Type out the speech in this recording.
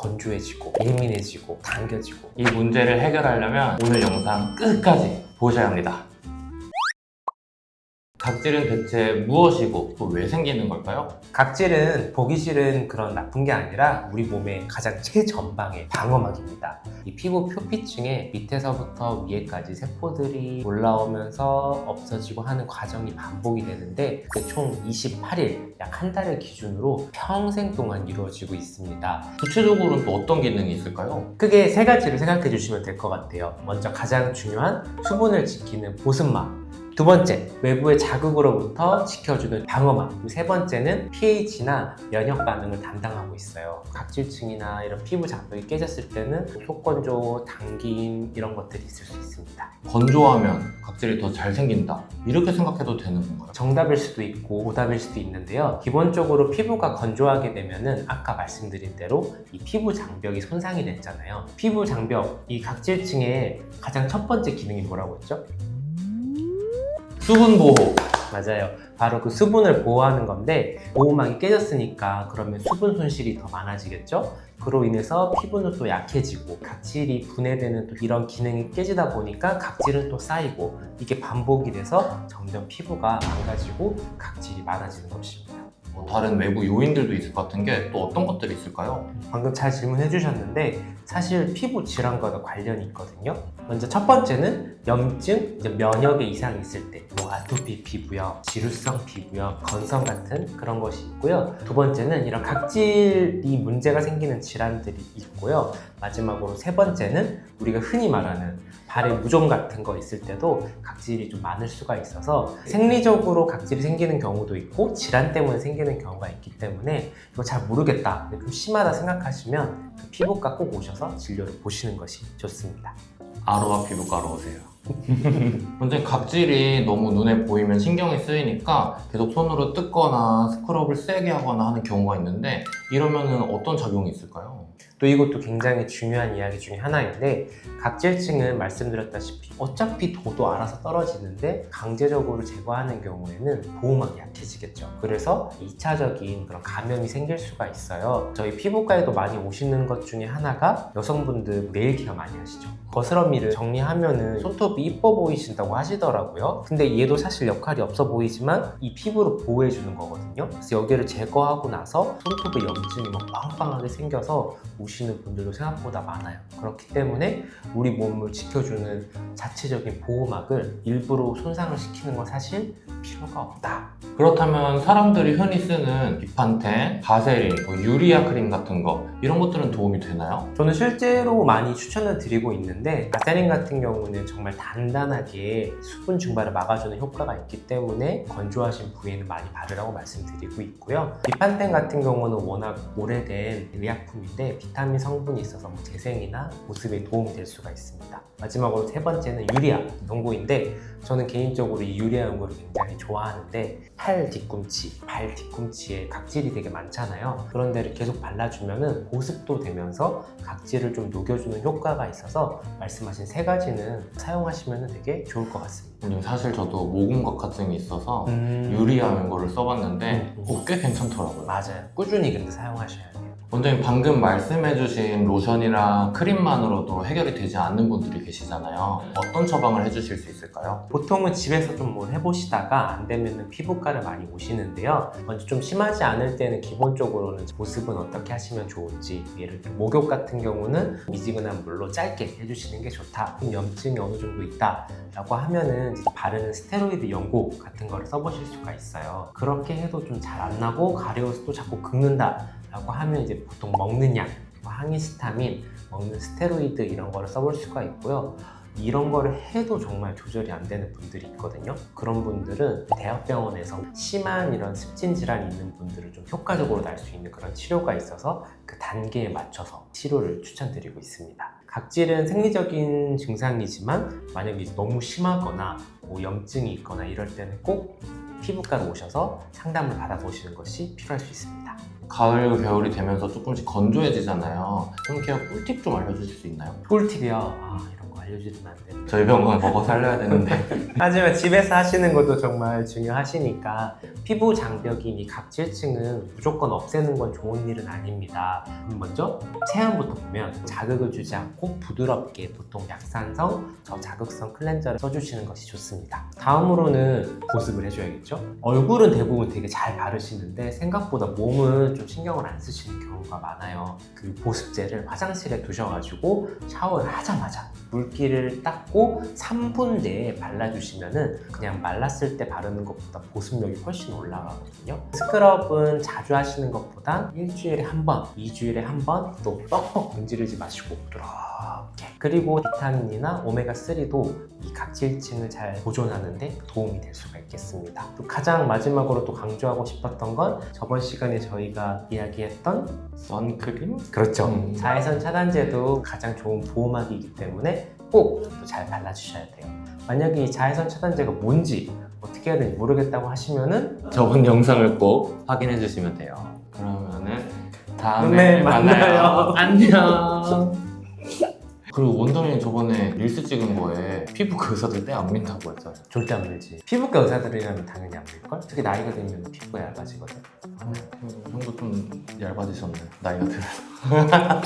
건조해지고 예민해지고 당겨지고. 이 문제를 해결하려면 오늘 영상 끝까지 보셔야 합니다. 각질은 대체 무엇이고 또 왜 생기는 걸까요? 각질은 보기 싫은 그런 나쁜 게 아니라 우리 몸의 가장 최전방의 방어막입니다. 이 피부 표피층에 밑에서부터 위에까지 세포들이 올라오면서 없어지고 하는 과정이 반복이 되는데 그게 총 28일, 약 한 달을 기준으로 평생 동안 이루어지고 있습니다. 구체적으로는 또 어떤 기능이 있을까요? 크게 세 가지를 생각해 주시면 될 것 같아요. 먼저 가장 중요한 수분을 지키는 보습막, 두 번째, 외부의 자극으로부터 지켜주는 방어막, 그리고 세 번째는 pH나 면역 반응을 담당하고 있어요. 각질층이나 이런 피부 장벽이 깨졌을 때는 속건조, 당김 이런 것들이 있을 수 있습니다. 건조하면 각질이 더 잘 생긴다, 이렇게 생각해도 되는 건가요? 정답일 수도 있고 오답일 수도 있는데요. 기본적으로 피부가 건조하게 되면은 아까 말씀드린 대로 이 피부 장벽이 손상이 됐잖아요. 피부 장벽, 이 각질층의 가장 첫 번째 기능이 뭐라고 했죠? 수분 보호. 맞아요. 바로 그 수분을 보호하는 건데 보호막이 깨졌으니까 그러면 수분 손실이 더 많아지겠죠? 그로 인해서 피부는 또 약해지고 각질이 분해되는 또 이런 기능이 깨지다 보니까 각질은 또 쌓이고 이게 반복이 돼서 점점 피부가 망가지고 각질이 많아지는 것입니다. 다른 외부 요인들도 있을 것 같은 게 또 어떤 것들이 있을까요? 방금 잘 질문해 주셨는데 사실 피부 질환과도 관련이 있거든요. 먼저 첫 번째는 염증, 면역에 이상이 있을 때 뭐 아토피 피부염, 지루성 피부염, 건성 같은 그런 것이 있고요. 두 번째는 이런 각질이 문제가 생기는 질환들이 있고요. 마지막으로 세 번째는 우리가 흔히 말하는 발에 무좀 같은 거 있을 때도 각질이 좀 많을 수가 있어서 생리적으로 각질이 생기는 경우도 있고 질환 때문에 생기는 경우가 있기 때문에 이거 잘 모르겠다, 좀 심하다 생각하시면 그 피부과 꼭 오셔서 진료를 보시는 것이 좋습니다. 아로하 피부과로 오세요. 원장님, 각질이 너무 눈에 보이면 신경이 쓰이니까 계속 손으로 뜯거나 스크럽을 세게 하거나 하는 경우가 있는데 이러면 어떤 작용이 있을까요? 또 이것도 굉장히 중요한 이야기 중에 하나인데 각질층은 말씀드렸다시피 어차피 도도 알아서 떨어지는데 강제적으로 제거하는 경우에는 보호막이 약해지겠죠. 그래서 2차적인 그런 감염이 생길 수가 있어요. 저희 피부과에도 많이 오시는 것 중에 하나가 여성분들 네일 케어 많이 하시죠. 거스러미를 정리하면은 손톱이 이뻐 보이신다고 하시더라고요. 근데 얘도 사실 역할이 없어 보이지만 이 피부를 보호해주는 거거든요. 그래서 여기를 제거하고 나서 손톱에 염증이 막 빵빵하게 생겨서 오시는 분들도 생각보다 많아요. 그렇기 때문에 우리 몸을 지켜주는 자체적인 보호막을 일부러 손상을 시키는 건 사실 필요가 없다. 그렇다면 사람들이 흔히 쓰는 비판텐, 바세린, 유리아 크림 같은 거 이런 것들은 도움이 되나요? 저는 실제로 많이 추천을 드리고 있는데 바세린 같은 경우는 정말 단단하게 수분 증발을 막아주는 효과가 있기 때문에 건조하신 부위에는 많이 바르라고 말씀드리고 있고요. 비판텐 같은 경우는 워낙 오래된 의약품인데 비타민 성분이 있어서 재생이나 보습에 도움이 될 수가 있습니다. 마지막으로 세 번째는 유리아 연고인데 저는 개인적으로 이 유리아 연고를 굉장히 좋아하는데 팔 뒤꿈치, 발 뒤꿈치에 각질이 되게 많잖아요. 그런 데를 계속 발라주면 보습도 되면서 각질을 좀 녹여주는 효과가 있어서 말씀하신 세 가지는 사용하시면 되게 좋을 것 같습니다. 사실 저도 모공각화증이 있어서 유리아 연고를 써봤는데 꽤 괜찮더라고요. 맞아요. 꾸준히 근데 사용하셔야 돼요. 원장님, 방금 말씀해주신 로션이랑 크림만으로도 해결이 되지 않는 분들이 계시잖아요. 어떤 처방을 해주실 수 있을까요? 보통은 집에서 좀 뭘 해보시다가 안 되면 피부과를 많이 오시는데요. 먼저 좀 심하지 않을 때는 기본적으로는 보습은 어떻게 하시면 좋은지, 예를 들어 목욕 같은 경우는 미지근한 물로 짧게 해주시는 게 좋다. 염증이 어느 정도 있다 라고 하면은 바르는 스테로이드 연고 같은 거를 써보실 수가 있어요. 그렇게 해도 좀 잘 안 나고 가려워서 또 자꾸 긁는다 라고 하면 이제 보통 먹는 약, 항히스타민, 먹는 스테로이드 이런 거를 써볼 수가 있고요. 이런 거를 해도 정말 조절이 안 되는 분들이 있거든요. 그런 분들은 대학병원에서 심한 이런 습진 질환이 있는 분들을 좀 효과적으로 날 수 있는 그런 치료가 있어서 그 단계에 맞춰서 치료를 추천드리고 있습니다. 각질은 생리적인 증상이지만 만약에 너무 심하거나 염증이 있거나 이럴 때는 꼭 피부과로 오셔서 상담을 받아보시는 것이 필요할 수 있습니다. 가을, 겨울이 되면서 조금씩 건조해지잖아요. 홈케어 꿀팁 좀 알려주실 수 있나요? 꿀팁이요? 이런 거요? 알려주면 안 돼요. 저희 병원 먹어 살려야 되는데. 하지만 집에서 하시는 것도 정말 중요하시니까 피부 장벽이니 각질층은 무조건 없애는 건 좋은 일은 아닙니다. 먼저 체험부터 보면 자극을 주지 않고 부드럽게 보통 약산성, 저자극성 클렌저를 써주시는 것이 좋습니다. 다음으로는 보습을 해줘야겠죠? 얼굴은 대부분 되게 잘 바르시는데 생각보다 몸은 좀 신경을 안 쓰시는 경우가 많아요. 그 보습제를 화장실에 두셔가지고 샤워를 하자마자 물기를 닦고 3분 내에 발라주시면은 그냥 말랐을 때 바르는 것보다 보습력이 훨씬 올라가거든요. 스크럽은 자주 하시는 것보다 일주일에 한 번, 2주일에 한 번, 또 뻑뻑 문지르지 마시고 이렇게. 그리고 비타민이나 오메가3도 이 각질층을 잘 보존하는 데 도움이 될 수가 있겠습니다. 또 가장 마지막으로 또 강조하고 싶었던 건 저번 시간에 저희가 이야기했던 선크림? 그렇죠. 자외선 차단제도 가장 좋은 보호막이기 때문에 꼭 잘 발라주셔야 돼요. 만약에 이 자외선 차단제가 뭔지 어떻게 해야 되는지 모르겠다고 하시면은 저번 영상을 꼭 확인해 주시면 돼요. 그러면은 다음에 네, 만나요. 만나요. 안녕. 그리고 원장님 저번에 릴스 찍은 거에 피부과 의사들 때 안 민다고 했잖아요. 절대 안 밀지. 피부과 의사들이라면 당연히 안 밀걸? 특히 나이가 들면 피부가 얇아지거든. 형도 좀 얇아지셨네, 나이가 들어서.